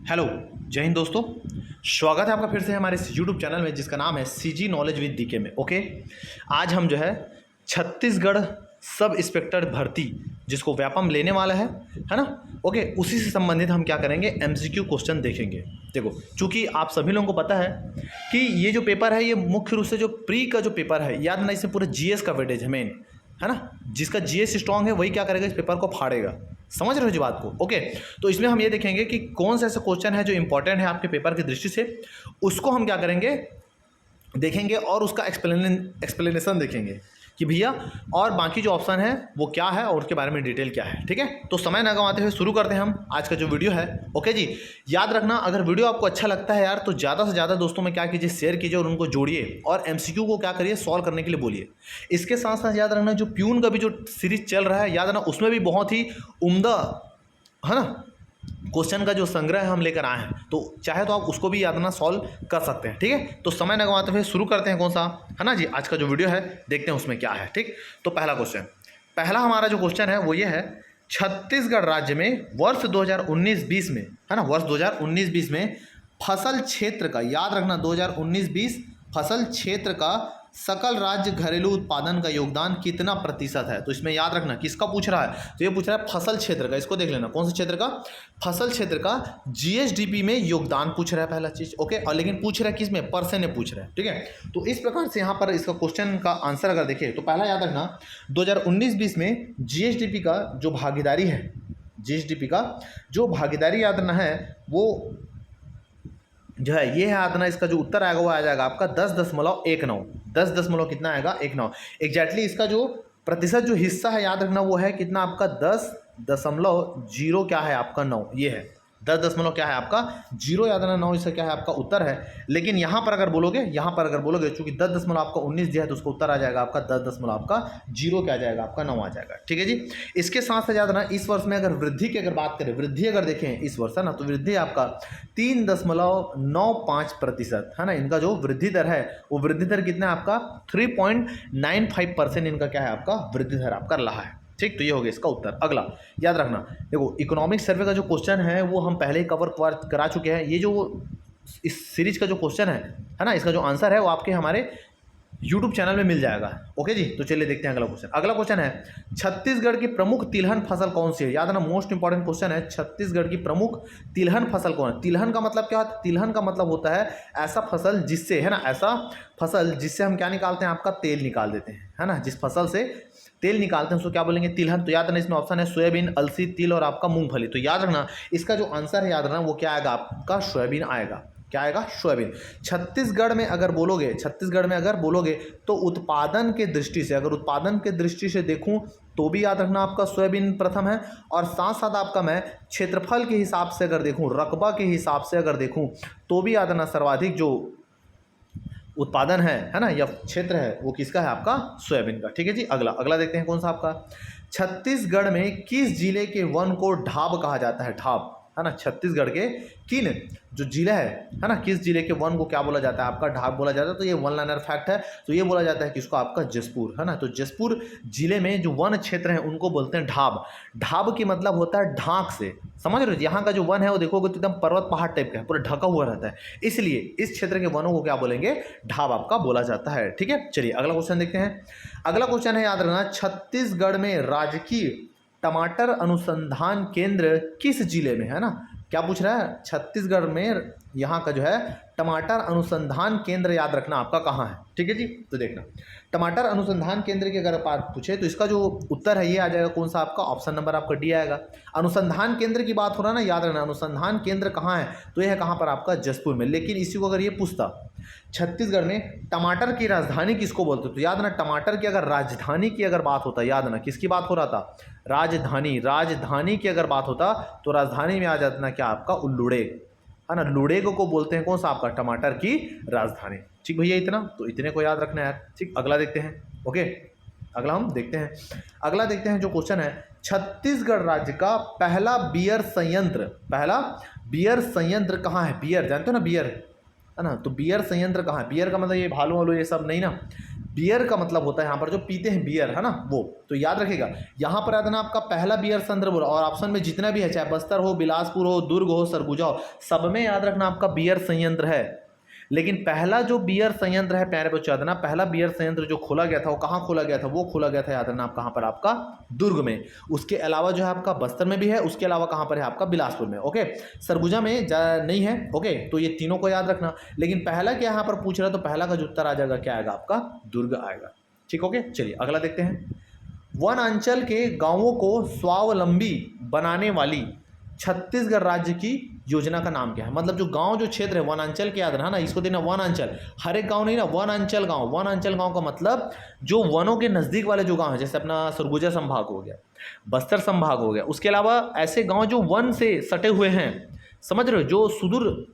Hello, जय हिंद दोस्तों। स्वागत है आपका फिर से हमारे इस यूट्यूब चैनल में जिसका नाम है सीजी नॉलेज विद डीके में। ओके, आज हम जो है छत्तीसगढ़ सब इंस्पेक्टर भर्ती जिसको व्यापम लेने वाला है ना। ओके, उसी से संबंधित हम क्या करेंगे, एमसीक्यू क्वेश्चन देखेंगे। देखो, चूंकि आप सभी लोगों को पता है कि ये जो पेपर है ये मुख्य रूप से जो प्री का जो पेपर है, याद ना, इसमें पूरे जीएस का वेटेज है मेन, है ना। जिसका जीएस स्ट्रांग है वही क्या करेगा, इस पेपर को फाड़ेगा। समझ रहे हो जी बात को। ओके, तो इसमें हम ये देखेंगे कि कौन सा ऐसा क्वेश्चन है जो इंपॉर्टेंट है आपके पेपर की दृष्टि से, उसको हम क्या करेंगे, देखेंगे और उसका एक्सप्लेनेशन देखेंगे कि भैया और बाकी जो ऑप्शन है वो क्या है और उसके बारे में डिटेल क्या है। ठीक है, तो समय ना गंवाते हुए शुरू करते हैं हम आज का जो वीडियो है। ओके जी, याद रखना, अगर वीडियो आपको अच्छा लगता है यार तो ज़्यादा से ज़्यादा दोस्तों में क्या कीजिए, शेयर कीजिए और उनको जोड़िए और एमसीक्यू को क्या करिए, सॉल्व करने के लिए बोलिए। इसके साथ साथ याद रखना, जो प्यून का भी जो सीरीज चल रहा है, याद रखना उसमें भी बहुत ही उम्दा, है ना, क्वेश्चन का जो संग्रह हम लेकर आए हैं, तो चाहे तो आप उसको भी याद ना सॉल्व कर सकते हैं। ठीक है, तो समय न गंवाते हुए शुरू करते हैं कौन सा, है ना जी, आज का जो वीडियो है देखते हैं उसमें क्या है। ठीक, तो पहला हमारा जो क्वेश्चन है वो ये है, छत्तीसगढ़ राज्य में वर्ष 2019-20 में, है ना, वर्ष 2019-20 में फसल क्षेत्र का, याद रखना 2019-20 फसल क्षेत्र का सकल राज्य घरेलू उत्पादन का योगदान कितना प्रतिशत है। तो इसमें याद रखना किसका पूछ रहा है, तो ये पूछ रहा है फसल क्षेत्र का। इसको देख लेना, कौन से क्षेत्र का, फसल क्षेत्र का जीएसडीपी में योगदान पूछ रहा है पहला चीज। ओके, और लेकिन पूछ रहा है किस में, परसेंट में पूछ रहा है। ठीक है, तो इस प्रकार से यहाँ पर इसका क्वेश्चन का आंसर अगर देखें तो पहला याद रखना 2019-20 में जीएसडीपी का जो भागीदारी है, जीएसडीपी का जो भागीदारी याद रखना है वो जो है ये है आदना, इसका जो उत्तर आएगा वो आ जाएगा आपका 10.19। 10 कितना आएगा, 19 एग्जैक्टली। इसका जो प्रतिशत जो हिस्सा है याद रखना वो है कितना आपका 10.0 क्या है आपका 9, ये है 10 क्या है आपका 0, याद रखना 9 इसका क्या है आपका उत्तर है। लेकिन यहाँ पर अगर बोलोगे चूंकि 10 आपका 19 दिया है तो उसका उत्तर आ जाएगा आपका 10 आपका 0 क्या आ जाएगा आपका 9 आ जाएगा। ठीक है जी, इसके साथ साथ याद रखना इस वर्ष में अगर वृद्धि की अगर बात करें, वृद्धि अगर देखें इस वर्ष, है ना, तो वृद्धि आपका 3.95% है ना। इनका जो वृद्धि दर है वो वृद्धि दर कितना है आपका 3.95% इनका क्या है आपका वृद्धि दर आपका रहा है। ठीक, तो ये हो गया इसका उत्तर। अगला याद रखना, देखो इकोनॉमिक सर्वे का जो क्वेश्चन है वो हम पहले ही कवर करा चुके हैं। ये जो इस सीरीज का जो क्वेश्चन है ना, इसका जो आंसर है वो आपके हमारे यूट्यूब चैनल में मिल जाएगा। ओके जी, तो चलिए देखते हैं अगला क्वेश्चन। अगला क्वेश्चन है, छत्तीसगढ़ की प्रमुख तिलहन फसल कौन सी है। याद रखना मोस्ट इंपॉर्टेंट क्वेश्चन है, छत्तीसगढ़ की प्रमुख तिलहन फसल कौन है। तिलहन का मतलब क्या होता है, तिलहन का मतलब होता है ऐसा फसल जिससे, है ना, ऐसा फसल जिससे हम क्या निकालते हैं, आपका तेल निकाल देते हैं, है ना। जिस फसल से तेल निकालते हैं उसको क्या बोलेंगे, तिलहन। तो याद रखना इसमें ऑप्शन है सोयाबीन, अलसी, तिल और आपका मूंगफली। तो याद रखना इसका जो आंसर है याद रखना वो क्या आएगा आपका सोयाबीन आएगा। क्या आएगा, सोयाबीन। छत्तीसगढ़ में अगर बोलोगे तो उत्पादन के दृष्टि से, अगर उत्पादन के दृष्टि से देखूं तो भी याद रखना आपका सोयाबीन प्रथम है। और साथ साथ आपका मैं क्षेत्रफल के हिसाब से अगर देखूं, रकबा के हिसाब से अगर देखूं तो भी याद रखना सर्वाधिक जो उत्पादन है ना, या क्षेत्र है वो किसका है आपका सोयाबीन का। ठीक है जी, अगला देखते हैं कौन सा आपका, छत्तीसगढ़ में किस जिले के वन को ढाब कहा जाता है। ढाब, है ना, छत्तीसगढ़ के किन जो जिला है ना, किस जिले के वन को क्या बोला जाता है आपका ढाब बोला जाता है। तो ये वन लाइनर फैक्ट है, तो ये बोला जाता है किसको आपका जसपुर, है ना। तो जसपुर जिले में जो वन क्षेत्र है उनको बोलते हैं ढाब। ढाब की मतलब होता है ढाक से, समझ रहे हो। यहाँ का जो वन है वो देखोगे तो एकदम पर्वत पहाड़ टाइप का है, पूरा ढका हुआ रहता है, इसलिए इस क्षेत्र के वनों को क्या बोलेंगे, ढाब आपका बोला जाता है। ठीक है, चलिए अगला क्वेश्चन देखते हैं। अगला क्वेश्चन है, याद रखना, छत्तीसगढ़ में राजकीय टमाटर अनुसंधान केंद्र किस जिले में, है ना। क्या पूछ रहा है, छत्तीसगढ़ में यहाँ का जो है टमाटर अनुसंधान केंद्र याद रखना आपका कहाँ है। ठीक है जी, तो देखना टमाटर अनुसंधान केंद्र की अगर बात पूछे तो इसका जो उत्तर है ये आ जाएगा कौन सा आपका, ऑप्शन नंबर आपका डी आएगा। अनुसंधान केंद्र की बात हो रहा है ना, याद रखना अनुसंधान केंद्र कहाँ है, तो ये है कहाँ पर आपका जसपुर में। लेकिन इसी को अगर ये पूछता छत्तीसगढ़ में टमाटर की राजधानी किसको बोलते, तो याद रखना टमाटर की अगर राजधानी की अगर बात होता, याद रखना किसकी बात हो रहा था, राजधानी की अगर बात होता तो राजधानी में आ जाता ना क्या आपका उल्लुड़ेग, है ना। लुड़ेग को बोलते हैं कौन सा आपका टमाटर की राजधानी। ठीक भैया, इतना तो इतने को याद रखना है यार। ठीक, अगला देखते हैं। ओके, अगला हम देखते हैं जो क्वेश्चन है, छत्तीसगढ़ राज्य का पहला बियर संयंत्र कहाँ है। बियर जानते हो ना, बियर, है ना। तो बियर संयंत्र कहाँ है, बियर का मतलब ये भालू वालू ये सब नहीं ना, बियर का मतलब होता है यहाँ पर जो पीते हैं बियर, है ना, वो तो याद रखिएगा। यहाँ पर याद ना आपका पहला बियर संयंत्र बोला, और ऑप्शन में जितना भी है चाहे बस्तर हो, बिलासपुर हो, दुर्ग हो, सरगुजा हो, सब में याद रखना आपका बियर संयंत्र है। लेकिन पहला जो बियर संयंत्र है प्यारे बच्चों, याद रखना पहला बियर संयंत्र जो खोला गया था वो कहाँ खोला गया था, वो खोला गया था याद रखना आप कहाँ पर, आपका दुर्ग में। उसके अलावा जो है आपका बस्तर में भी है, उसके अलावा कहाँ पर है आपका बिलासपुर में। ओके, सरगुजा में नहीं है। ओके, तो ये तीनों को याद रखना। लेकिन पहला क्या यहाँ पर पूछ रहा है, तो पहला का जो उत्तर आ जाएगा क्या आएगा आपका, दुर्ग आएगा। ठीक, ओके, चलिए अगला देखते हैं। वन अंचल के गांवों को स्वावलंबी बनाने वाली छत्तीसगढ़ राज्य की योजना का नाम क्या है। मतलब जो गांव जो क्षेत्र है वनांचल के, याद रहा ना, इसको देना वन अंचल, हर एक गांव नहीं ना, वन अंचल गांव। वन अंचल गांव का मतलब जो वनों के नज़दीक वाले जो गांव है, जैसे अपना सरगुजा संभाग हो गया, बस्तर संभाग हो गया, उसके अलावा ऐसे गांव जो वन से सटे हुए हैं, समझ रहे हो, जो सुदूर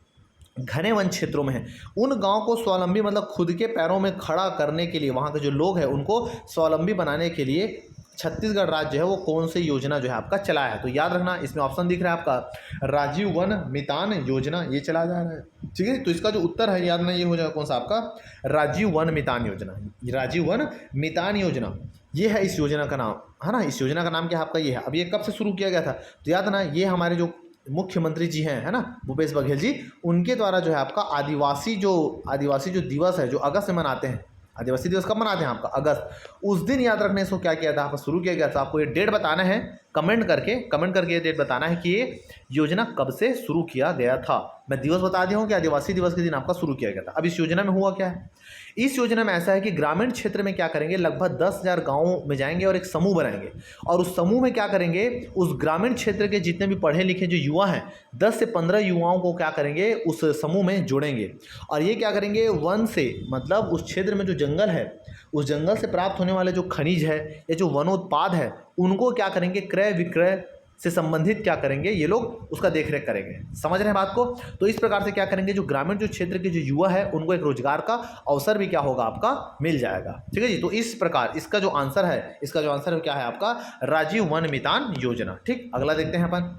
घने वन क्षेत्रों में है, उन गांव को स्वावलंबी मतलब खुद के पैरों में खड़ा करने के लिए, वहाँ के जो लोग हैं उनको स्वावलंबी बनाने के लिए छत्तीसगढ़ राज्य है वो कौन सी योजना जो है आपका चलाया है। तो याद रखना, इसमें ऑप्शन दिख रहा है आपका राजीव वन मितान योजना, ये चला जा रहा है। ठीक है, तो इसका जो उत्तर है याद रखना ये हो जाएगा कौन सा आपका, राजीव वन मितान योजना। राजीव वन मितान योजना ये है इस योजना का नाम, है ना। इस योजना का नाम क्या है आपका, ये है। अब ये कब से शुरू किया गया था, तो याद रखना ये हमारे जो मुख्यमंत्री जी हैं, है ना, भूपेश बघेल जी, उनके द्वारा जो है आपका आदिवासी जो दिवस है जो अगस्त में मनाते हैं, आदिवासी दिवस कब मनाते हैं आपका, अगस्त, उस दिन याद रखने इसको क्या किया था, आपको शुरू किया गया था। आपको ये डेट बताना है, कमेंट करके ये डेट बताना है कि ये योजना कब से शुरू किया गया था। मैं दिवस बता दिया हूँ कि आदिवासी दिवस के दिन आपका शुरू किया गया था। अब इस योजना में हुआ क्या है, इस योजना में ऐसा है कि ग्रामीण क्षेत्र में क्या करेंगे, लगभग 10,000 गाँवों में जाएंगे और एक समूह बनाएंगे, और उस समूह में क्या करेंगे, उस ग्रामीण क्षेत्र के जितने भी पढ़े लिखे जो युवा हैं, 10 से 15 युवाओं को क्या करेंगे उस समूह में जोड़ेंगे। और ये क्या करेंगे, वन से मतलब उस क्षेत्र में जो जंगल है, उस जंगल से प्राप्त होने वाले जो खनिज है या जो वनोत्पाद है, उनको क्या करेंगे, क्रय विक्रय से संबंधित क्या करेंगे, ये लोग उसका देखरेख करेंगे। समझ रहे हैं बात को। तो इस प्रकार से क्या करेंगे, जो ग्रामीण जो क्षेत्र के जो युवा है उनको एक रोजगार का अवसर भी क्या होगा आपका मिल जाएगा। ठीक है जी, तो इस प्रकार इसका जो आंसर है क्या है आपका, राजीव वन मितान योजना। ठीक, अगला देखते हैं अपन,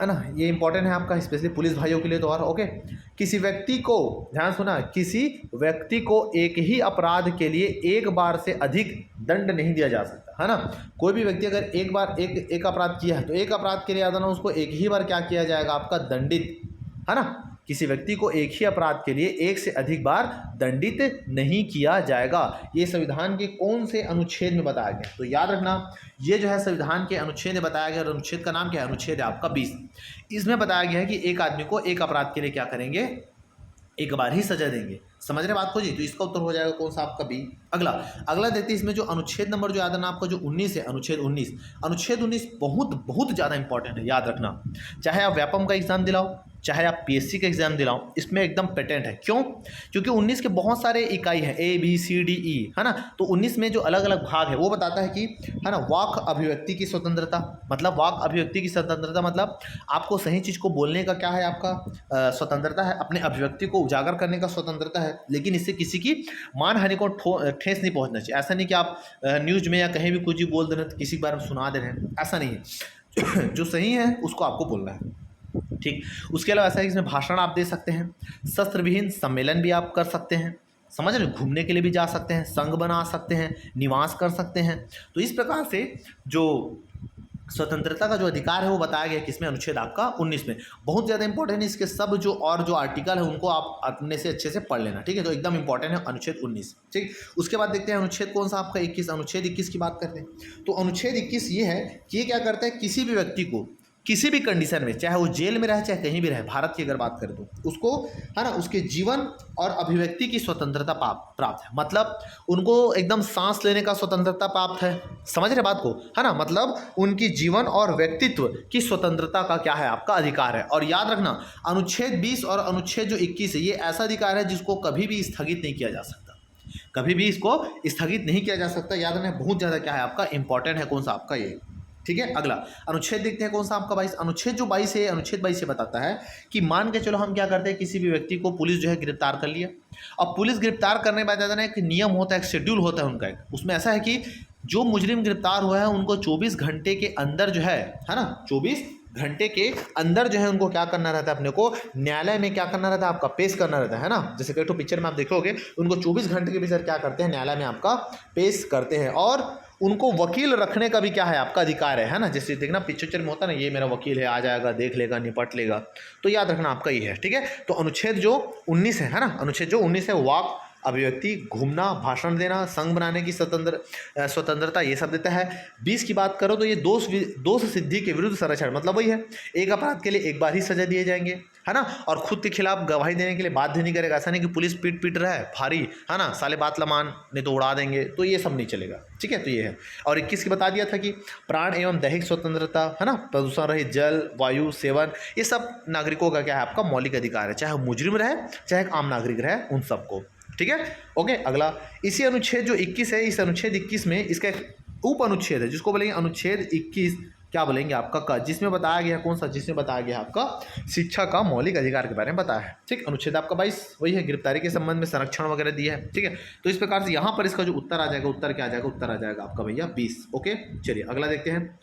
है ना, ये इंपॉर्टेंट है आपका स्पेशली पुलिस भाइयों के लिए। तो और ओके, किसी व्यक्ति को, ध्यान सुना, किसी व्यक्ति को एक ही अपराध के लिए एक बार से अधिक दंड नहीं दिया जा सकता, है ना। कोई भी व्यक्ति अगर एक बार एक अपराध किया है तो एक अपराध के लिए याद रखना उसको एक ही बार क्या किया जाएगा आपका, दंडित, है ना। किसी व्यक्ति को एक ही अपराध के लिए एक से अधिक बार दंडित नहीं किया जाएगा। ये संविधान के कौन से अनुच्छेद में बताया गया, तो याद रखना ये जो है संविधान के अनुच्छेद में बताया गया, और अनुच्छेद का नाम क्या है, अनुच्छेद है आपका 20। इसमें बताया गया है कि एक आदमी को एक अपराध के लिए क्या करेंगे, एक बार ही सजा देंगे। समझ रहे बात को जी, तो इसका उत्तर हो जाएगा कौन सा आपका बी। अगला देखते हैं, इसमें जो अनुच्छेद नंबर जो याद रखना आपका जो 19 है, अनुच्छेद 19 बहुत ज़्यादा इंपॉर्टेंट है, याद रखना। चाहे आप व्यापम का एग्जाम दिलाओ, चाहे आप पीएससी का एग्जाम दिलाओ, इसमें एकदम पेटेंट है। क्यों, क्योंकि 19 के बहुत सारे इकाई हैं, A B C D E, है ना। तो 19 में जो अलग अलग भाग है वो बताता है कि, है ना, वाक अभिव्यक्ति की स्वतंत्रता, मतलब वाक अभिव्यक्ति की स्वतंत्रता मतलब आपको सही चीज़ को बोलने का क्या है आपका स्वतंत्रता है, अपने अभिव्यक्ति को उजागर करने का स्वतंत्रता है, लेकिन इससे किसी की मान हानि को ठेस नहीं पहुंचना चाहिए। ऐसा नहीं कि आप न्यूज में या कहीं भी कुछ भी बोल दे रहे हैं, किसी के बारे में सुना दे रहे हैं, ऐसा नहीं है। जो सही है उसको आपको बोलना है। ठीक, उसके अलावा ऐसा है कि इसमें भाषण आप दे सकते हैं, शस्त्र विहीन सम्मेलन भी आप कर सकते हैं, समझ रहे, घूमने के लिए भी जा सकते हैं, संघ बना सकते हैं, निवास कर सकते हैं। तो इस प्रकार से जो स्वतंत्रता का जो अधिकार है वो बताया गया किसमें, अनुच्छेद आपका 19 में। बहुत ज़्यादा इंपॉर्टेंट है, इसके सब जो आर्टिकल है उनको आप अपने से अच्छे से पढ़ लेना। ठीक है, तो एकदम इंपॉर्टेंट है अनुच्छेद 19। ठीक, उसके बाद देखते हैं अनुच्छेद कौन सा आपका 21। अनुच्छेद 21 की बात करते हैं। तो अनुच्छेद 21 ये है कि ये क्या करता है, किसी भी व्यक्ति को किसी भी कंडीशन में, चाहे वो जेल में रहे चाहे कहीं भी रहे, भारत की अगर बात करें तो उसको, है ना, उसके जीवन और अभिव्यक्ति की स्वतंत्रता प्राप्त है। मतलब उनको एकदम सांस लेने का स्वतंत्रता प्राप्त है। समझ रहे बात को, है ना, मतलब उनकी जीवन और व्यक्तित्व की स्वतंत्रता का क्या है आपका अधिकार है। और याद रखना अनुच्छेद 20 और अनुच्छेद जो 21 है, ये ऐसा अधिकार है जिसको कभी भी स्थगित नहीं किया जा सकता, कभी भी इसको स्थगित नहीं किया जा सकता। याद रखना बहुत ज़्यादा क्या है आपका इंपॉर्टेंट है, कौन सा आपका ये। ठीक है, अगला अनुच्छेद देखते हैं कौन सा आपका 22। अनुच्छेद जो 22 है, अनुच्छेद 22 से बताता है कि मान के चलो हम क्या करते हैं, किसी भी व्यक्ति को पुलिस जो है गिरफ्तार कर लिया। अब पुलिस गिरफ्तार करने के बाद ज़्यादा एक नियम होता है, एक शेड्यूल होता है उनका, उसमें ऐसा है कि जो मुजरिम गिरफ्तार हुआ है उनको 24 घंटे के अंदर जो है ना, 24 घंटे के अंदर जो है उनको क्या करना रहता है, अपने को न्यायालय में क्या करना रहता है, आपका पेश करना रहता है ना। जैसे कई तो पिक्चर में आप देखोगे उनको 24 घंटे के भीतर क्या करते हैं, न्यायालय में आपका पेश करते हैं। और उनको वकील रखने का भी क्या है, आपका अधिकार है ना। जैसे देखना पिक्चर में होता है ना, ये मेरा वकील है, आ जाएगा, देख लेगा, निपट लेगा, तो याद रखना आपका ये है, ठीक है। तो अनुच्छेद जो 19 है ना, अनुच्छेद जो 19 है, वाक अभिव्यक्ति, घूमना, भाषण देना, संघ बनाने की स्वतंत्रता, ये सब देता है। 20 की बात करो तो ये दोष सिद्धि के विरुद्ध संरक्षण, मतलब वही है, एक अपराध के लिए एक बार ही सजा दिए जाएंगे, है ना। और खुद के खिलाफ गवाही देने के लिए बाध्य नहीं करेगा। ऐसा नहीं कि पुलिस पीट रहा है भारी, है ना, साले बात लमान, नहीं तो उड़ा देंगे, तो ये सब नहीं चलेगा, ठीक है। तो ये है। और 21 की बता दिया था कि प्राण एवं दैहिक स्वतंत्रता, है ना, प्रदूषण रहित जल, वायु सेवन, ये सब नागरिकों का क्या है, आपका मौलिक अधिकार है, चाहे मुजरिम रहे चाहे आम नागरिक रहे, उन सबको, ठीक है। ओके, अगला इसी अनुच्छेद जो 21 है, इस अनुच्छेद 21 में इसका एक उप अनुच्छेद है जिसको बोलेंगे अनुच्छेद 21, क्या बोलेंगे आपका का, जिसमें बताया गया कौन सा, जिसमें बताया गया आपका शिक्षा का मौलिक अधिकार के बारे में बताया है, ठीक। अनुच्छेद आपका 22 वही है, गिरफ्तारी के संबंध में संरक्षण वगैरह दिया है, ठीक है। तो इस प्रकार से यहाँ पर इसका जो उत्तर आ जाएगा, उत्तर क्या आ जाएगा, उत्तर आ जाएगा आपका भैया 20। ओके, चलिए अगला देखते हैं।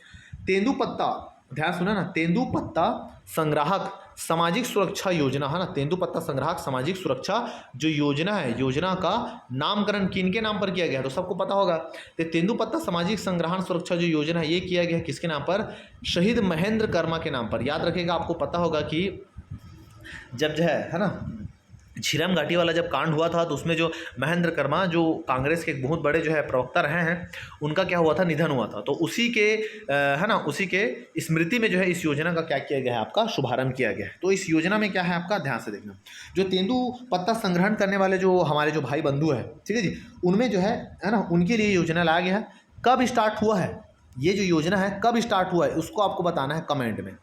तेंदुपत्ता, ध्यान सुना ना, तेंदुपत्ता संग्राहक सामाजिक सुरक्षा योजना, है ना, तेंदुपत्ता संग्राहक सामाजिक सुरक्षा जो योजना है, योजना का नामकरण किनके नाम पर किया गया है, तो सबको पता होगा। तो तेंदुपत्ता सामाजिक संग्रहण सुरक्षा जो योजना है, ये किया गया है किसके नाम पर, शहीद महेंद्र कर्मा के नाम पर। याद रखिएगा, आपको पता होगा कि जब जो है ना, झीरम घाटी वाला जब कांड हुआ था, तो उसमें जो महेंद्र कर्मा, जो कांग्रेस के एक बहुत बड़े जो है प्रवक्ता रहे हैं, उनका क्या हुआ था, निधन हुआ था। तो उसी के है ना, उसी के स्मृति में जो है इस योजना का क्या किया गया है, आपका शुभारंभ किया गया है। तो इस योजना में क्या है आपका, ध्यान से देखना, जो तेंदुपत्ता संग्रहण करने वाले जो हमारे जो भाई बंधु है, ठीक है जी, उनमें जो है ना, उनके लिए योजना लाया गया है। कब स्टार्ट हुआ है ये जो योजना है, कब स्टार्ट हुआ है, उसको आपको बताना है कमेंट में।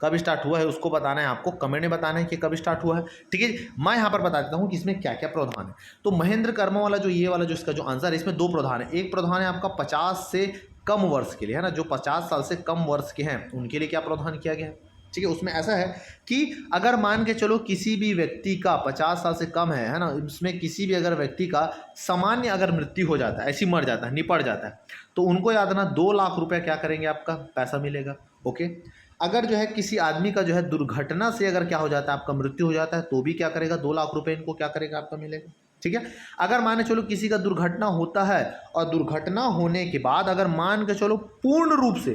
कब स्टार्ट हुआ है उसको बताना है आपको, कमेंट में बताना है कि कब स्टार्ट हुआ है, ठीक है। मैं यहाँ पर बता देता हूँ कि इसमें क्या क्या प्रावधान है। तो महेंद्र कर्मा वाला जो ये वाला जो इसका जो आंसर है, इसमें दो प्रावधान है। एक प्रावधान है आपका 50 से कम वर्ष के लिए, है ना, जो 50 साल से कम वर्ष के हैं उनके लिए क्या प्रावधान किया गया है, ठीक है। उसमें ऐसा है कि अगर मान के चलो किसी भी व्यक्ति का 50 साल से कम है ना, इसमें किसी भी अगर व्यक्ति का सामान्य अगर मृत्यु हो जाता है, ऐसी मर जाता है, निपट जाता है, तो उनको याद रखना 2 लाख रुपये क्या करेंगे, आपका पैसा मिलेगा। ओके, अगर जो है किसी आदमी का जो है दुर्घटना से अगर क्या हो जाता है, आपका मृत्यु हो जाता है, तो भी क्या करेगा, 2 लाख रुपए इनको क्या करेगा, आपका मिलेगा, ठीक है। अगर मान के चलो किसी का दुर्घटना होता है और दुर्घटना होने के बाद अगर मान के चलो पूर्ण रूप से,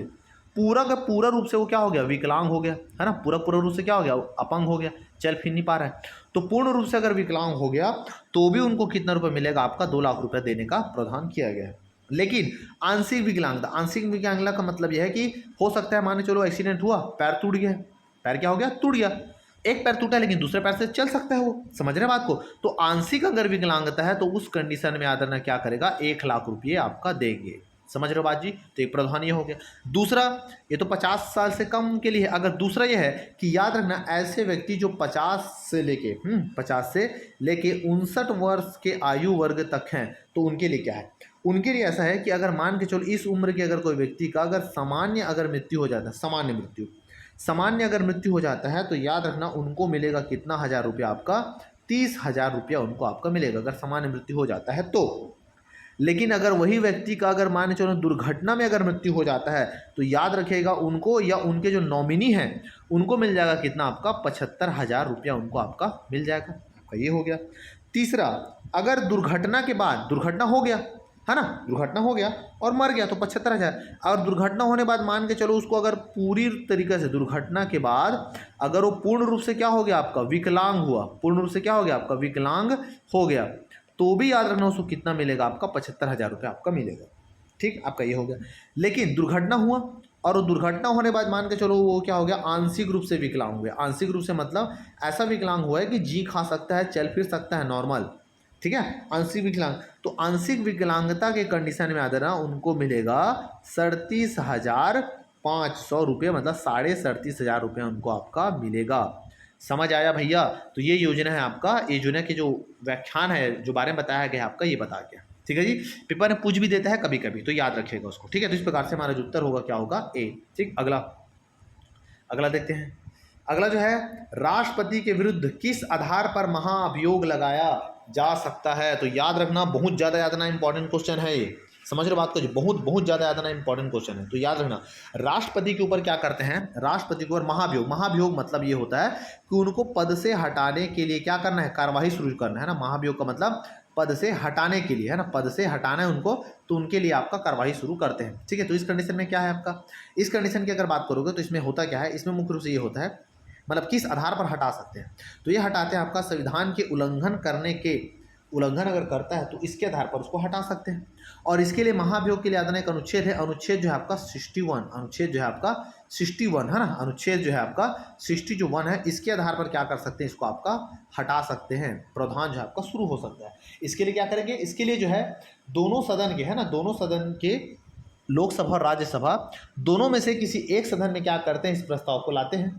पूरा का पूरा रूप से वो क्या हो गया, विकलांग हो गया, है ना, पूरा रूप से क्या हो गया, अपंग हो गया, चल फिर नहीं पा रहा है, तो पूर्ण रूप से अगर विकलांग हो गया तो भी उनको कितना रुपये मिलेगा, आपका 2 लाख रुपये देने का प्रावधान किया गया है। लेकिन आंशिक विकलांगता, आंशिक विकलांगता का मतलब यह है कि हो सकता है मान चलो एक्सीडेंट हुआ, पैर टूट गया, पैर क्या हो गया, टूट गया, एक पैर टूटा लेकिन दूसरे पैर से चल सकता है वो, समझ रहे बात को। तो आंशिक अगर विकलांगता है तो उस कंडीशन में आदरणा क्या करेगा, 1 लाख रुपये आपका देंगे, समझ रहे हो बात जी। तो एक प्रावधान ये हो गया। दूसरा, ये तो 50 साल से कम के लिए है। अगर दूसरा ये है कि याद रखना, ऐसे व्यक्ति जो 50 से लेके 59 वर्ष के आयु वर्ग तक हैं, तो उनके लिए क्या है, उनके लिए ऐसा है कि अगर मान के चलो इस उम्र के अगर कोई व्यक्ति का अगर सामान्य अगर मृत्यु हो जाता है, सामान्य अगर मृत्यु हो जाता है, तो याद रखना उनको मिलेगा कितना, 1000 रुपया, आपका 30,000 रुपया उनको आपका मिलेगा अगर सामान्य मृत्यु हो जाता है तो। लेकिन अगर वही व्यक्ति का अगर मान चलो दुर्घटना में अगर मृत्यु हो जाता है, तो याद रखिएगा उनको या उनके जो नॉमिनी हैं उनको मिल जाएगा कितना, आपका 75,000 रुपया उनको आपका मिल जाएगा, आपका ये हो गया। तीसरा, अगर दुर्घटना के बाद, दुर्घटना हो गया है ना, दुर्घटना हो गया और मर गया तो 75,000। और दुर्घटना होने बाद मान के चलो उसको अगर पूरी तरीके से दुर्घटना के बाद अगर वो पूर्ण रूप से क्या हो गया, आपका विकलांग हुआ, पूर्ण रूप से क्या हो गया, आपका विकलांग हो गया, तो भी याद रखना उसको कितना मिलेगा, आपका 75,000 रुपये आपका मिलेगा, ठीक, आपका ये हो गया। लेकिन दुर्घटना हुआ और दुर्घटना होने बाद मान के चलो वो क्या हो गया, आंशिक रूप से विकलांग हो गया। आंशिक रूप से मतलब ऐसा विकलांग हुआ है कि जी खा सकता है, चल फिर सकता है नॉर्मल, ठीक है, आंशिक विकलांग। तो आंशिक विकलांगता के कंडीशन में आदरणा उनको मिलेगा 37,500 रुपये, मतलब 37,500 रुपये उनको आपका मिलेगा। समझ आया भैया। तो ये योजना है आपका, ये योजना के जो व्याख्यान है जो बारे में बताया गया आपका, ये बता गया, ठीक है जी। पेपर में पूछ भी देता है कभी कभी, तो याद रखिएगा उसको, ठीक है। तो इस प्रकार से हमारा जो उत्तर होगा क्या होगा, ए, ठीक। अगला देखते हैं। अगला जो है, राष्ट्रपति के विरुद्ध किस आधार पर महाअभियोग लगाया जा सकता है। तो याद रखना, बहुत ज़्यादा याद रखना, इंपॉर्टेंट क्वेश्चन है ये, समझ रहे हो बात को जी, बहुत बहुत ज़्यादा याद ना इंपॉर्टेंट क्वेश्चन है। तो याद रखना, राष्ट्रपति के ऊपर क्या करते हैं, राष्ट्रपति के ऊपर महाभियोग, महाभियोग मतलब ये होता है कि उनको पद से हटाने के लिए क्या करना है, कार्यवाही शुरू करना है ना। महाभियोग का मतलब पद से हटाने के लिए है ना, पद से हटाना है उनको, तो उनके लिए आपका कार्यवाही शुरू करते हैं। ठीक है, तो इस कंडीशन में क्या है आपका, इस कंडीशन की अगर बात करोगे तो इसमें होता क्या है, इसमें मुख्य रूप से ये होता है, मतलब किस आधार पर हटा सकते हैं, तो ये हटाते हैं आपका संविधान के उल्लंघन अगर करता है तो इसके आधार पर उसको हटा सकते हैं। और इसके लिए महाभियोग के लिए आदरण एक अनुच्छेद है, अनुच्छेद जो है आपका 61, अनुच्छेद जो है आपका 61 है ना, अनुच्छेद जो है आपका 61 है, इसके आधार पर क्या कर सकते हैं, इसको आपका हटा सकते हैं, प्रावधान जो है आपका शुरू हो सकता है। इसके लिए क्या करेंगे, इसके लिए जो है दोनों सदन के है ना, दोनों सदन के लोकसभा और राज्यसभा दोनों में से किसी एक सदन में क्या करते हैं, इस प्रस्ताव को लाते हैं,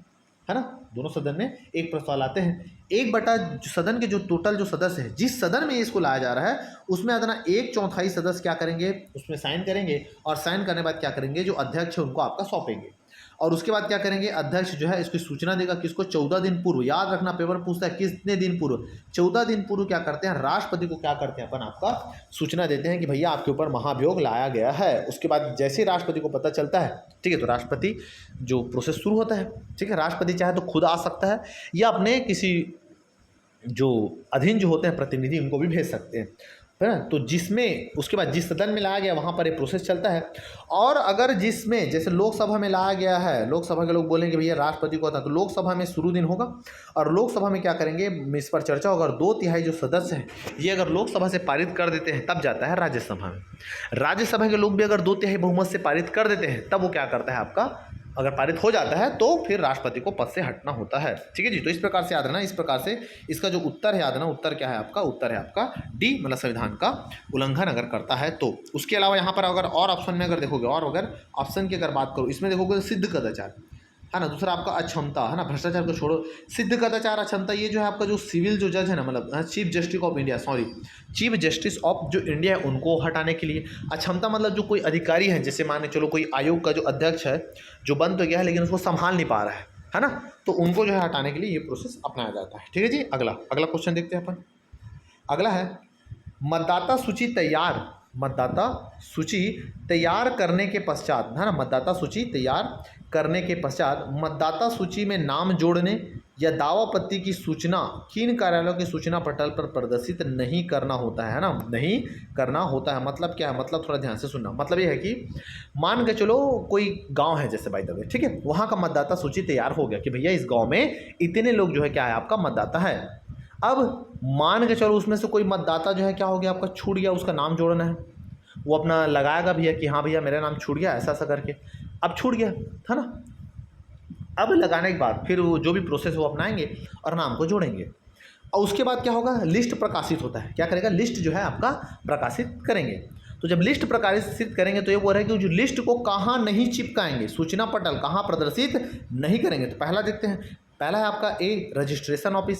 है ना, दोनों सदन में एक प्रस्ताव लाते हैं। एक बटा सदन के जो टोटल जो सदस्य है, जिस सदन में इसको लाया जा रहा है उसमें आतना 1/4 सदस्य क्या करेंगे, उसमें साइन करेंगे, और साइन करने के बाद क्या करेंगे, जो अध्यक्ष है उनको आपका सौंपेंगे, और उसके बाद क्या करेंगे, अध्यक्ष जो है इसकी सूचना देगा किसको, 14 दिन पूर्व। याद रखना, पेपर पूछता है कितने दिन पूर्व, 14 दिन पूर्व क्या करते हैं, राष्ट्रपति को क्या करते हैं अपन आपका सूचना देते हैं कि भैया आपके ऊपर महाभियोग लाया गया है। उसके बाद जैसे ही राष्ट्रपति को पता चलता है, ठीक है, तो राष्ट्रपति जो प्रोसेस शुरू होता है। ठीक है, राष्ट्रपति चाहे तो खुद आ सकता है या अपने किसी जो अधीन जो होते हैं प्रतिनिधि उनको भी भेज सकते हैं, है ना। तो जिसमें उसके बाद जिस सदन में लाया गया वहाँ पर ये प्रोसेस चलता है। और अगर जिसमें जैसे लोकसभा में लाया गया है, लोकसभा के लोग बोलेंगे भैया राष्ट्रपति को आता, तो लोकसभा में शुरू दिन होगा और लोकसभा में क्या करेंगे, इस पर चर्चा होगा। 2/3 जो सदस्य हैं ये अगर लोकसभा से पारित कर देते हैं तब जाता है राज्यसभा में। राज्यसभा के लोग भी अगर 2/3 बहुमत से पारित कर देते हैं तब वो क्या करता है आपका, अगर पारित हो जाता है तो फिर राष्ट्रपति को पद से हटना होता है। ठीक है जी, तो इस प्रकार से याद रखना, इस प्रकार से इसका जो उत्तर है याद रखना, उत्तर क्या है आपका, उत्तर है आपका डी, मतलब संविधान का उल्लंघन अगर करता है तो। उसके अलावा यहाँ पर अगर और ऑप्शन में अगर देखोगे, और अगर ऑप्शन की अगर बात करो, इसमें देखोगे सिद्ध कदाचार है ना, दूसरा आपका अक्षमता है ना, भ्रष्टाचार को छोड़ो, सिद्ध कदाचार अक्षमता, ये जो है आपका जो सिविल जो जज है ना, मतलब chief justice of India, chief justice of जो इंडिया है उनको हटाने के लिए। अक्षमता मतलब जो कोई अधिकारी है, जैसे मान के चलो कोई आयोग का जो अध्यक्ष है जो बंद तो गया है लेकिन उसको संभाल नहीं पा रहा है ना, तो उनको जो है हटाने के लिए ये प्रोसेस अपनाया जाता है। ठीक है जी, अगला क्वेश्चन देखते हैं अपन। अगला है मतदाता सूची तैयार करने के पश्चात, है ना, मतदाता सूची तैयार करने के पश्चात मतदाता सूची में नाम जोड़ने या दावापत्ती की सूचना किन कार्यालयों की सूचना पटल पर प्रदर्शित नहीं करना होता है ना, नहीं करना होता है। मतलब क्या है, मतलब थोड़ा ध्यान से सुनना, मतलब ये है कि मान के चलो कोई गांव है जैसे बाय द वे, ठीक है, वहाँ का मतदाता सूची तैयार हो गया कि भैया इस गाँव में इतने लोग जो है क्या है आपका मतदाता है। अब मान के चलो उसमें से कोई मतदाता जो है क्या हो गया आपका, छूट गया, उसका नाम जोड़ना है, वो अपना लगाएगा भैया कि हाँ भैया मेरा नाम छूट गया, ऐसा करके, अब छूट गया है ना। अब लगाने के बाद फिर वो जो भी प्रोसेस वो अपनाएंगे और नाम को जोड़ेंगे, और उसके बाद क्या होगा, लिस्ट प्रकाशित होता है, क्या करेगा, लिस्ट जो है आपका प्रकाशित करेंगे। तो जब लिस्ट प्रकाशित करेंगे तो ये बोल रहा है कि जो लिस्ट को कहाँ नहीं चिपकाएंगे, सूचना पटल कहाँ प्रदर्शित नहीं करेंगे। तो पहला देखते हैं, पहला है आपका ए, रजिस्ट्रेशन ऑफिस।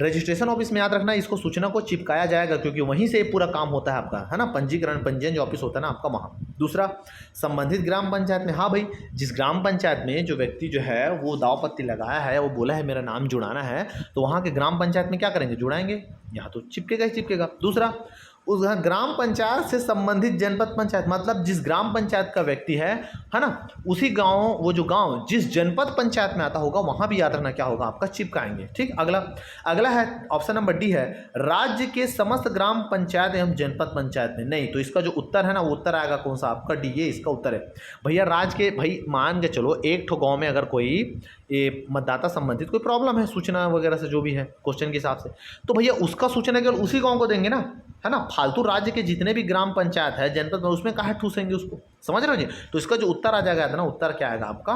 रजिस्ट्रेशन ऑफिस में याद रखना इसको सूचना को चिपकाया जाएगा क्योंकि वहीं से पूरा काम होता है आपका, है ना, पंजीयन जो ऑफिस होता है ना आपका वहाँ। दूसरा, संबंधित ग्राम पंचायत में, हाँ भाई जिस ग्राम पंचायत में जो व्यक्ति जो है वो दावपत्ती लगाया है, वो बोला है मेरा नाम जुड़ाना है, तो वहाँ के ग्राम पंचायत में क्या करेंगे, जुड़ाएंगे, यहाँ तो चिपकेगा ही चिपकेगा। दूसरा, उस ग्राम पंचायत से संबंधित जनपद पंचायत, मतलब जिस ग्राम पंचायत का व्यक्ति है ना, उसी गांव, वो जो गांव जिस जनपद पंचायत में आता होगा वहां भी याद रखना क्या होगा आपका, चिपकाएंगे। ठीक, अगला है ऑप्शन नंबर डी है, राज्य के समस्त ग्राम पंचायत एवं जनपद पंचायत में नहीं। तो इसका जो उत्तर है ना, वो उत्तर आएगा कौन सा आपका, डी, ये इसका उत्तर है भैया। राज्य के, भाई मान के चलो एक ठो गाँव में अगर कोई ये मतदाता संबंधित कोई प्रॉब्लम है, सूचना वगैरह से जो भी है क्वेश्चन के हिसाब से, तो भैया उसका सूचना केवल उसी गांव को देंगे ना, है ना, फालतू राज्य के जितने भी ग्राम पंचायत है, जनपद में, उसमें कहाँ ठूसेंगे उसको, समझ रहे हो जी। तो इसका जो उत्तर आ जाएगा ना, उत्तर क्या आएगा आपका,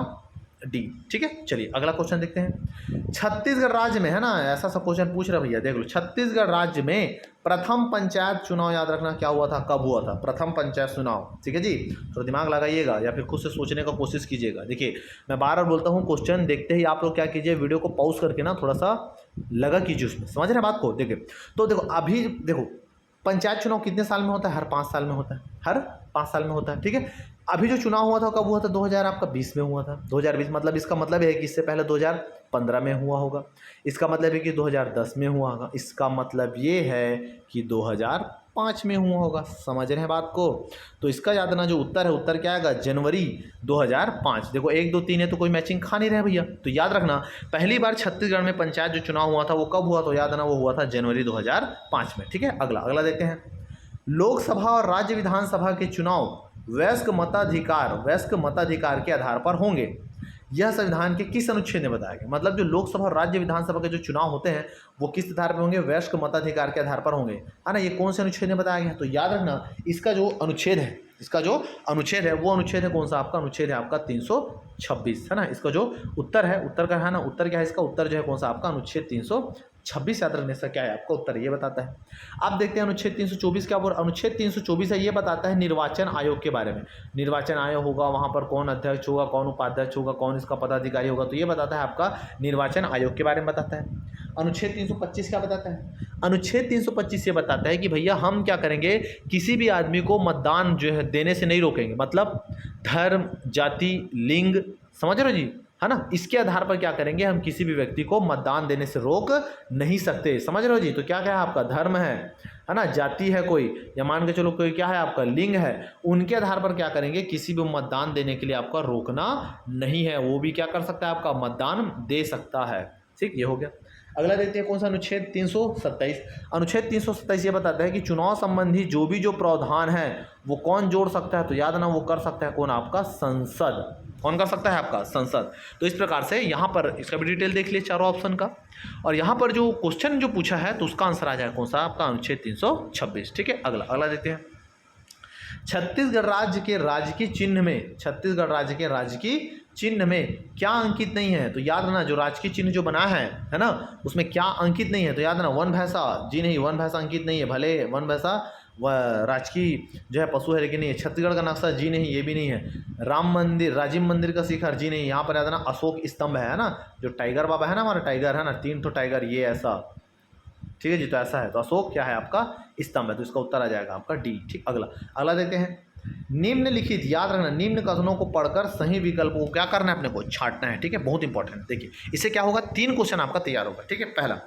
डी। ठीक है, चलिए अगला क्वेश्चन देखते हैं। छत्तीसगढ़ राज्य में, है ना, ऐसा सा क्वेश्चन पूछ रहा भैया, देख लो, छत्तीसगढ़ राज्य में प्रथम पंचायत चुनाव याद रखना क्या हुआ था, कब हुआ था, प्रथम पंचायत चुनाव। ठीक है जी, थोड़ा दिमाग लगाइएगा या फिर खुद से सोचने का कोशिश कीजिएगा। देखिए मैं बार बार बोलता हूँ, क्वेश्चन देखते ही आप लोग क्या कीजिए, वीडियो को पॉज करके ना थोड़ा सा लगा कीजिए उसमें, समझ रहे हैं बात को। देखिए तो देखो, अभी देखो पंचायत चुनाव कितने साल में होता है, हर 5 साल में होता है, हर 5 साल में होता है। ठीक है, अभी जो चुनाव हुआ था कब हुआ था, 2020 में हुआ था, 2020, मतलब इसका मतलब है कि इससे पहले 2015 में हुआ होगा, इसका मतलब है कि 2010 में हुआ होगा, इसका मतलब ये है कि 2005 में हुआ होगा। समझ रहे हैं बात को? तो इसका याद रखना जो उत्तर है, उत्तर क्या आएगा? जनवरी 2005। देखो 1 2 3 है तो कोई मैचिंग खा नहीं रहे भैया। तो याद रखना पहली बार छत्तीसगढ़ में पंचायत जो चुनाव हुआ था वो कब हुआ? तो याद रखना वो हुआ था जनवरी 2005 में। ठीक है, अगला अगला देखते हैं। लोकसभा और राज्य विधानसभा के चुनाव वयस्क मताधिकार के आधार पर होंगे। यह संविधान के किस अनुच्छेद में बताया गया? मतलब जो लोकसभा और राज्य विधानसभा के जो चुनाव होते हैं वो किस आधार पर होंगे? वयस्क मताधिकार के आधार पर होंगे, है ना। ये कौन से अनुच्छेद में बताया गया? तो याद रखना इसका जो अनुच्छेद है वो अनुच्छेद है कौन सा? आपका अनुच्छेद है आपका 326, है ना। इसका जो उत्तर है, उत्तर का है ना, उत्तर क्या है इसका? उत्तर जो है कौन सा? आपका अनुच्छेद 326 याद रखने से क्या है आपका उत्तर ये बताता है। आप देखते हैं अनुच्छेद 324 क्या बोल? अनुच्छेद 324 है ये बताता है निर्वाचन आयोग के बारे में। निर्वाचन आयोग होगा, वहाँ पर कौन अध्यक्ष होगा, कौन उपाध्यक्ष होगा, कौन इसका पदाधिकारी होगा, तो ये बताता है आपका निर्वाचन आयोग के बारे में बताता है। अनुच्छेद 325 क्या बताता है? अनुच्छेद 325 ये बताता है कि भैया हम क्या करेंगे, किसी भी आदमी को मतदान जो है देने से नहीं रोकेंगे। मतलब धर्म, जाति, लिंग, समझ रहे हो जी, है ना, इसके आधार पर क्या करेंगे, हम किसी भी व्यक्ति को मतदान देने से रोक नहीं सकते। समझ रहे हो जी? तो क्या क्या है आपका? धर्म है ना, जाति है कोई, या मान के चलो कोई क्या है आपका लिंग है, उनके आधार पर क्या करेंगे, किसी भी मतदान देने के लिए आपका रोकना नहीं है। वो भी क्या कर सकता है? आपका मतदान दे सकता है। ठीक, ये हो गया। अगला देखते हैं कौन सा? अनुच्छेद 327। अनुच्छेद 327 ये बताता है कि चुनाव संबंधी जो प्रावधान है वो कौन जोड़ सकता है? तो याद ना वो कर सकता है कौन? आपका संसद। कौन कर सकता है? आपका संसद। तो इस प्रकार से यहाँ पर इसका भी डिटेल देख लिए चारों ऑप्शन का, और यहाँ पर जो क्वेश्चन जो पूछा है तो उसका आंसर आ जाएगा कौन सा? आपका अनुच्छेद 326। ठीक है, अगला अगला देखते हैं। छत्तीसगढ़ राज्य के राजकीय चिन्ह में क्या अंकित नहीं है? तो याद रखना जो राजकीय चिन्ह जो बना है ना, उसमें क्या अंकित नहीं है? तो याद रखना वन भैंसा, जी नहीं, वन भैंसा अंकित नहीं है। भले वन भैंसा वह राजकीय जो है पशु है लेकिन नहीं है। छत्तीसगढ़ का नक्शा, जी नहीं, ये भी नहीं है। राम मंदिर, राजीव मंदिर का शिखर, जी नहीं। यहाँ पर याद रखना अशोक स्तंभ है ना, जो टाइगर बाबा है ना, हमारा टाइगर है ना, 3 तो टाइगर, ये ऐसा, ठीक है जी, तो ऐसा है। तो अशोक क्या है आपका? स्तंभ है। तो इसका उत्तर आ जाएगा आपका डी। ठीक, अगला अगला देखते हैं। निम्नलिखित, याद रखना निम्न कथनों को पढ़कर सही विकल्प को क्या करना है? अपने को छांटना है। ठीक है, बहुत इंपॉर्टेंट। देखिए इससे क्या होगा, 3 क्वेश्चन आपका तैयार होगा। ठीक है, पहला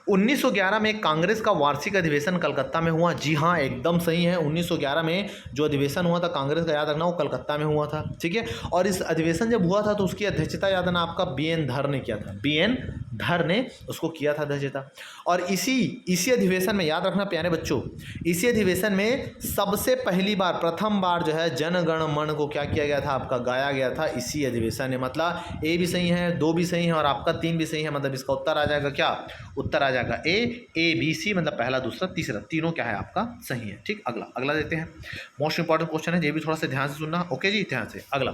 1911 में कांग्रेस का वार्षिक अधिवेशन कलकत्ता में हुआ। जी हाँ, एकदम सही है। 1911 में जो अधिवेशन हुआ था कांग्रेस का, याद रखना वो कलकत्ता में हुआ था। ठीक है, और इस अधिवेशन जब हुआ था तो उसकी अध्यक्षता याद रखना आपका BN धर ने किया था। BN धर ने उसको किया था अध्यक्षता। और इसी अधिवेशन में याद रखना प्यारे बच्चों, इसी अधिवेशन में सबसे पहली बार, प्रथम बार जो है जन गण मन को क्या किया गया था? आपका गाया गया था इसी अधिवेशन में। मतलब A भी सही है, 2 भी सही है और आपका 3 भी सही है। मतलब इसका उत्तर आ जाएगा क्या? उत्तर आ जाएगा A B C, मतलब पहला, दूसरा, तीसरा, तीनों क्या है आपका? सही है। ठीक, अगला अगला देते हैं। मोस्ट इंपॉर्टेंट क्वेश्चन है, ये भी थोड़ा सा ध्यान से सुनना। ओके जी, ध्यान से। अगला,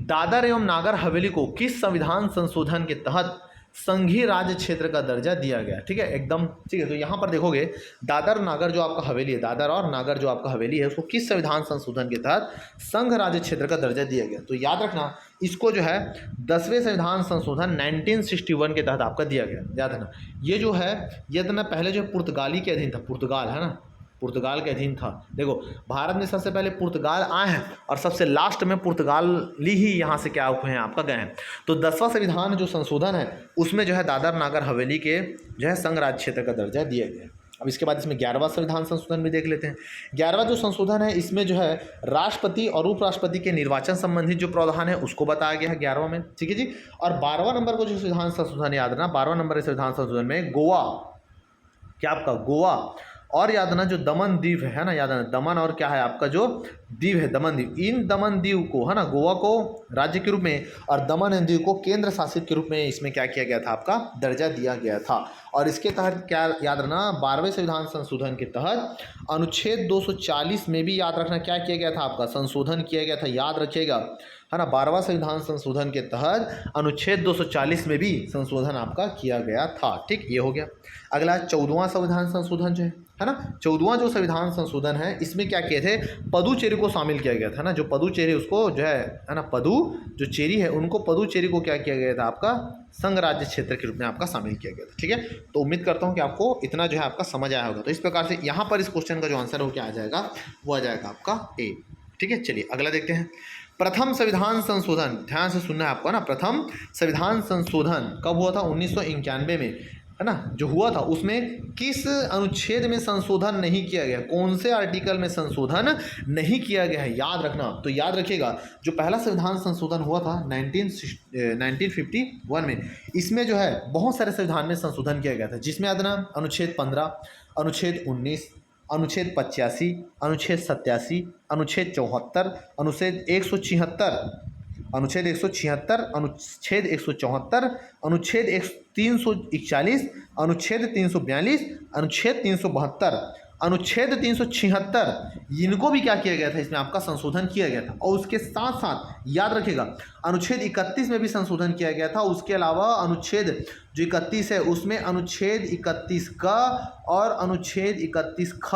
दादर एवं नागर हवेली को किस संविधान संशोधन के तहत संघीय राज्य क्षेत्र का दर्जा दिया गया? ठीक है, एकदम ठीक है। तो यहाँ पर देखोगे दादर नागर जो आपका हवेली है, दादर और नागर जो आपका हवेली है, उसको किस संविधान संशोधन के तहत संघ राज्य क्षेत्र का दर्जा दिया गया? तो याद रखना इसको जो है 10वें संविधान संशोधन 1961 के तहत आपका दिया गया। याद रखना ये जो है, ये तो मैं पहले जो पुर्तगाली के अधीन था, पुर्तगाल है ना, पुर्तगाल के अधीन था। देखो भारत में सबसे पहले पुर्तगाल आए हैं और सबसे लास्ट में पुर्तगाली ही यहाँ से क्या हुए हैं आपका गए हैं। तो 10वां संविधान जो संशोधन है उसमें जो है दादर नागर हवेली के जो है संघ राज्य क्षेत्र का दर्जा दिया गया। अब इसके बाद इसमें 11वां संविधान संशोधन भी देख लेते हैं। 11वां जो संशोधन है इसमें जो है राष्ट्रपति और उपराष्ट्रपति के निर्वाचन संबंधित जो प्रावधान है उसको बताया गया है 11वां में। ठीक है जी। और 12वां नंबर को जो संविधान संशोधन याद रखना, 12वां नंबर संविधान संशोधन में गोवा, क्या आपका गोवा और याद रखना जो दमन द्वीप है ना, याद रखना दमन और क्या है आपका जो द्वीप है दमन द्वीप, इन दमन द्वीप को है ना, गोवा को राज्य के रूप में और दमन एंड द्वीप को केंद्र शासित के रूप में इसमें क्या किया गया था आपका दर्जा दिया गया था। और इसके तहत क्या याद रखना 12वें संविधान संशोधन के तहत अनुच्छेद 240 में भी याद रखना क्या किया गया था आपका संशोधन किया गया था, याद रखिएगा है ना। 12वां संविधान संशोधन के तहत अनुच्छेद 240 में भी संशोधन आपका किया गया था। ठीक, ये हो गया। अगला 14वां संविधान संशोधन जो है ना, 14वां जो संविधान संशोधन है इसमें क्या किए थे, पदुचेरी को शामिल किया गया था ना। जो पदुचेरी उसको जो है ना, पदु जो चेरी है उनको पदुचेरी को क्या किया गया था आपका संघ राज्य क्षेत्र के रूप में आपका शामिल किया गया था। ठीक है, तो उम्मीद करता हूँ कि आपको इतना जो है आपका समझ आया होगा। तो इस प्रकार से यहाँ पर इस क्वेश्चन का जो आंसर हो क्या आ जाएगा, वो आ जाएगा आपका ए। ठीक है, चलिए अगला देखते हैं। प्रथम संविधान संशोधन, ध्यान से सुनना है आपको ना। प्रथम संविधान संशोधन कब हुआ था? 1991 में। है ना, जो हुआ था उसमें किस अनुच्छेद में संशोधन नहीं किया गया, कौन से आर्टिकल में संशोधन नहीं किया गया है, याद रखना। तो याद रखिएगा जो पहला संविधान संशोधन हुआ था 1951 में, इसमें जो है बहुत सारे संविधान में संशोधन किया गया था, जिसमें याद ना अनुच्छेद 15, अनुच्छेद 19, अनुच्छेद 85, अनुच्छेद 87, अनुच्छेद 74, अनुच्छेद 176, अनुच्छेद 176, अनुच्छेद 174, अनुच्छेद 341, अनुच्छेद 342, अनुच्छेद 372, अनुच्छेद 376, इनको भी क्या किया गया था, इसमें आपका संशोधन किया गया था। और उसके साथ साथ याद रखिएगा अनुच्छेद 31 में भी संशोधन किया गया था। उसके अलावा अनुच्छेद जो 31 है उसमें अनुच्छेद 31 का और अनुच्छेद 31 ख,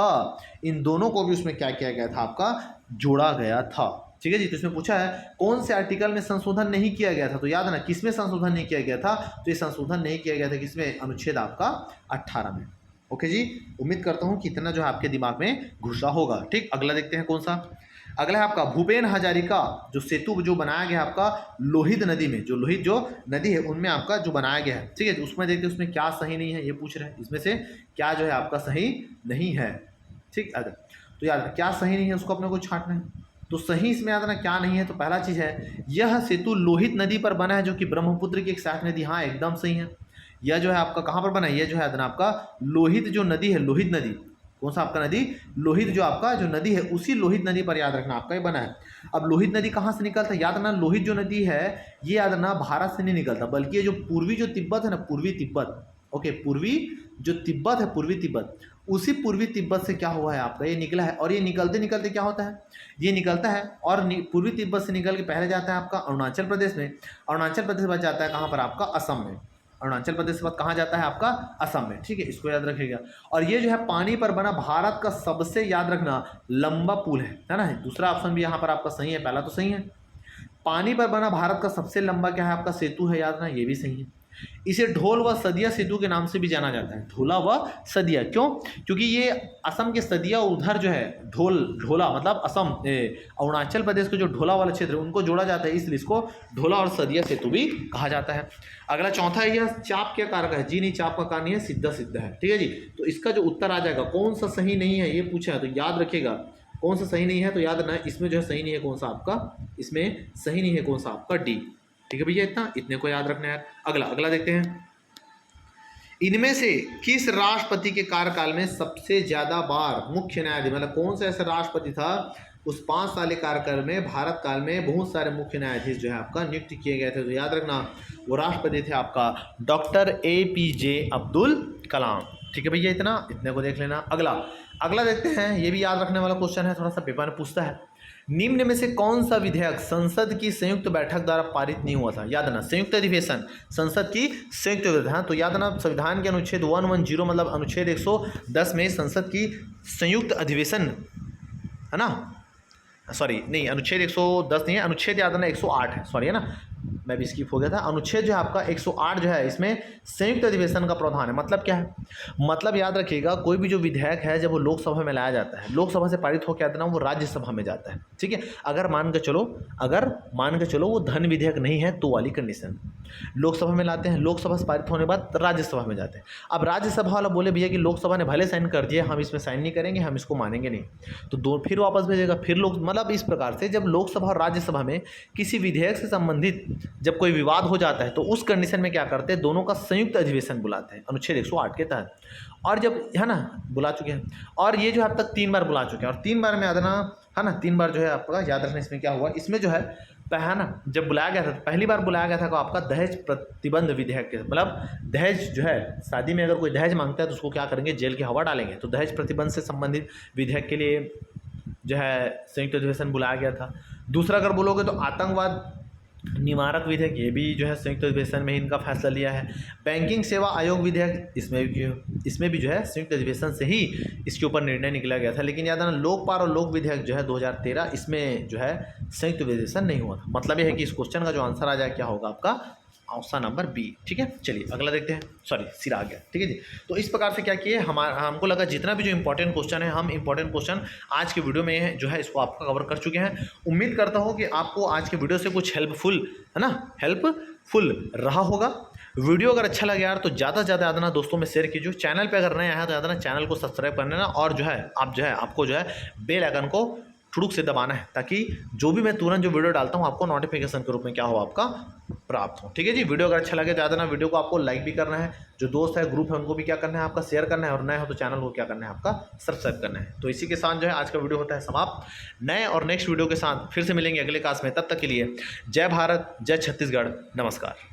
इन दोनों को भी उसमें क्या किया गया था, आपका जोड़ा गया था। ठीक है जी। तो इसमें पूछा है कौन से आर्टिकल में संशोधन नहीं किया गया था, तो याद है ना किसमें संशोधन नहीं किया गया था, तो ये संशोधन नहीं किया गया था किसमें, अनुच्छेद आपका 18 में। ओके जी, उम्मीद करता हूँ कि इतना जो है आपके दिमाग में घुसा होगा। ठीक, अगला देखते हैं कौन सा। अगला है आपका भूपेन हजारिका जो सेतु जो बनाया गया आपका लोहित नदी में, जो लोहित जो नदी है उनमें आपका जो बनाया गया है। ठीक है, उसमें देखते हैं उसमें क्या सही नहीं है, ये पूछ रहे हैं इसमें से क्या जो है आपका सही नहीं है। ठीक, तो याद क्या सही नहीं है उसको अपने को छांटना है। तो सही इसमें याद ना क्या नहीं है, तो पहला चीज़ है यह सेतु लोहित नदी पर बना है जो कि ब्रह्मपुत्र की एक सहायक नदी, हाँ एकदम सही है। यह जो है आपका कहाँ पर बना है, यह जो है याद ना आपका लोहित जो नदी है, लोहित नदी कौन सा आपका नदी, लोहित जो आपका जो नदी है उसी लोहित नदी पर याद रखना आपका ये बना है। अब लोहित नदी कहाँ से निकलता है, याद रखना लोहित जो नदी है ये याद रखना भारत से नहीं निकलता, बल्कि ये जो पूर्वी जो तिब्बत है ना, पूर्वी तिब्बत, ओके, पूर्वी जो तिब्बत है, पूर्वी तिब्बत, उसी पूर्वी तिब्बत से क्या हुआ है आपका ये निकला है। और ये निकलते निकलते क्या होता है, ये निकलता है और पूर्वी तिब्बत से निकल के पहले जाता है आपका अरुणाचल प्रदेश में, अरुणाचल प्रदेश बाद जाता है कहाँ पर आपका असम में, अरुणाचल प्रदेश के बाद कहाँ जाता है आपका असम में। ठीक है, इसको याद रखिएगा। और ये जो है पानी पर बना भारत का सबसे याद रखना लंबा पुल है ना। दूसरा ऑप्शन भी यहाँ पर आपका सही है, पहला तो सही है। पानी पर बना भारत का सबसे लंबा क्या है आपका सेतु है, याद रखना ये भी सही है। इसे ढोल व सदिया सेतु के नाम से भी जाना जाता है, ढोला व सदिया, क्यों, क्योंकि ये असम के सदिया उधर जो है ढोला मतलब असम अरुणाचल प्रदेश के जो ढोला वाला क्षेत्र है उनको जोड़ा जाता है, इसलिए इसको ढोला और सदिया सेतु भी कहा जाता है। अगला चौथा है, यह चाप क्या कारक है, जी नहीं चाप का कारण नहीं है, सीधा सीधा है। ठीक है जी, तो इसका जो उत्तर आ जाएगा कौन सा सही नहीं है ये पूछा है, तो याद रखिएगा कौन सा सही नहीं है, तो याद रखना इसमें जो है सही नहीं है कौन सा आपका, इसमें सही नहीं है कौन सा आपका डी। ठीक है भैया, इतने को याद रखना है। अगला देखते हैं, इनमें से किस राष्ट्रपति के कार्यकाल में सबसे ज्यादा बार मुख्य न्यायाधीश, मतलब कौन सा ऐसा राष्ट्रपति था उस 5 साल कार्यकाल में भारत काल में बहुत सारे मुख्य न्यायाधीश जो है आपका नियुक्त किए गए थे, तो याद रखना वो राष्ट्रपति थे आपका डॉक्टर APJ अब्दुल कलाम। ठीक है भैया, इतने को देख लेना। अगला देखते हैं, ये भी याद रखने वाला क्वेश्चन है, थोड़ा सा पेपर में पूछता है, निम्न में से कौन सा विधेयक संसद की संयुक्त बैठक द्वारा पारित नहीं हुआ था, याद ना संयुक्त अधिवेशन, संसद की संयुक्त अधिवेशन, तो याद ना संविधान के अनुच्छेद 110 मतलब अनुच्छेद 110 में संसद की संयुक्त अधिवेशन है ना, सॉरी नहीं अनुच्छेद 110 नहीं है, अनुच्छेद याद ना 108 है, सॉरी है ना, मैं भी स्किप हो गया था। अनुच्छेद जो है आपका 108 जो है इसमें संयुक्त अधिवेशन का प्रावधान है। मतलब क्या है, मतलब याद रखिएगा कोई भी जो विधेयक है जब वो लोकसभा में लाया जाता है, लोकसभा से पारित होकर आता है ना वो राज्यसभा में जाता है। ठीक है, अगर मान के चलो वो धन विधेयक नहीं है तो वाली कंडीशन, लोकसभा में लाते हैं, लोकसभा से पारित होने के बाद राज्यसभा में जाते हैं। अब राज्यसभा वाला बोले भैया कि लोकसभा ने भले साइन कर दिया, हम इसमें साइन नहीं करेंगे, हम इसको मानेंगे नहीं, तो फिर वापस भेजेगा, फिर मतलब इस प्रकार से जब लोकसभा और राज्यसभा में किसी विधेयक से संबंधित जब कोई विवाद हो जाता है तो उस कंडीशन में क्या करते हैं, दोनों का संयुक्त अधिवेशन बुलाते हैं अनुच्छेद 108 के तहत। और जब है ना बुला चुके हैं, और ये जो है अब तक 3 बार बुला चुके हैं, और 3 बार में याद रखना है ना, 3 बार जो है आपका याद रखना इसमें क्या हुआ, इसमें जो है ना जब बुलाया गया था तो पहली बार बुलाया गया था आपका दहेज प्रतिबंध विधेयक के, मतलब दहेज जो है शादी में अगर कोई दहेज मांगता है तो उसको क्या करेंगे, जेल की हवा डालेंगे, तो दहेज प्रतिबंध से संबंधित विधेयक के लिए जो है संयुक्त अधिवेशन बुलाया गया था। दूसरा अगर बोलोगे तो आतंकवाद निवारक विधेयक, ये भी जो है संयुक्त अधिवेशन में इनका फैसला लिया है। बैंकिंग सेवा आयोग विधेयक, इसमें भी जो है संयुक्त अधिवेशन से ही इसके ऊपर निर्णय निकला गया था। लेकिन याद आना लोकपाल और लोक विधेयक जो है 2013 इसमें जो है संयुक्त अधिवेशन नहीं हुआ था। मतलब ये है कि इस क्वेश्चन का जो आंसर आ जाए क्या होगा आपका ऑप्शन नंबर बी। ठीक है, चलिए अगला देखते हैं, सॉरी सिरा आ गया। ठीक है जी, तो इस प्रकार से क्या किए हमको लगा जितना भी जो इंपॉर्टेंट क्वेश्चन है हम इंपॉर्टेंट क्वेश्चन आज के वीडियो में जो है इसको आपका कवर कर चुके हैं। उम्मीद करता हूँ कि आपको आज के वीडियो से कुछ हेल्पफुल है ना, हेल्पफुल रहा होगा। वीडियो अगर अच्छा लगे यार तो ज़्यादा से ज़्यादा याद ना दोस्तों में शेयर कीजिए। चैनल पे अगर नए आए हैं तो याद ना चैनल को सब्सक्राइब करना ना, और आपको बेल आइकन को ठुड़ुक से दबाना है, ताकि जो भी मैं तुरंत जो वीडियो डालता हूँ आपको नोटिफिकेशन के रूप में क्या हो आपका प्राप्त हो। ठीक है जी, वीडियो अगर अच्छा लगे तो याद ना वीडियो को आपको लाइक भी करना है, जो दोस्त है ग्रुप है उनको भी क्या करना है आपका शेयर करना है, और नए हो तो चैनल को क्या करना है आपका सब्सक्राइब करना है। तो इसी के साथ आज का वीडियो होता है समाप्त। नए और नेक्स्ट वीडियो के साथ फिर से मिलेंगे अगले क्लास में, तब तक के लिए जय भारत, जय छत्तीसगढ़, नमस्कार।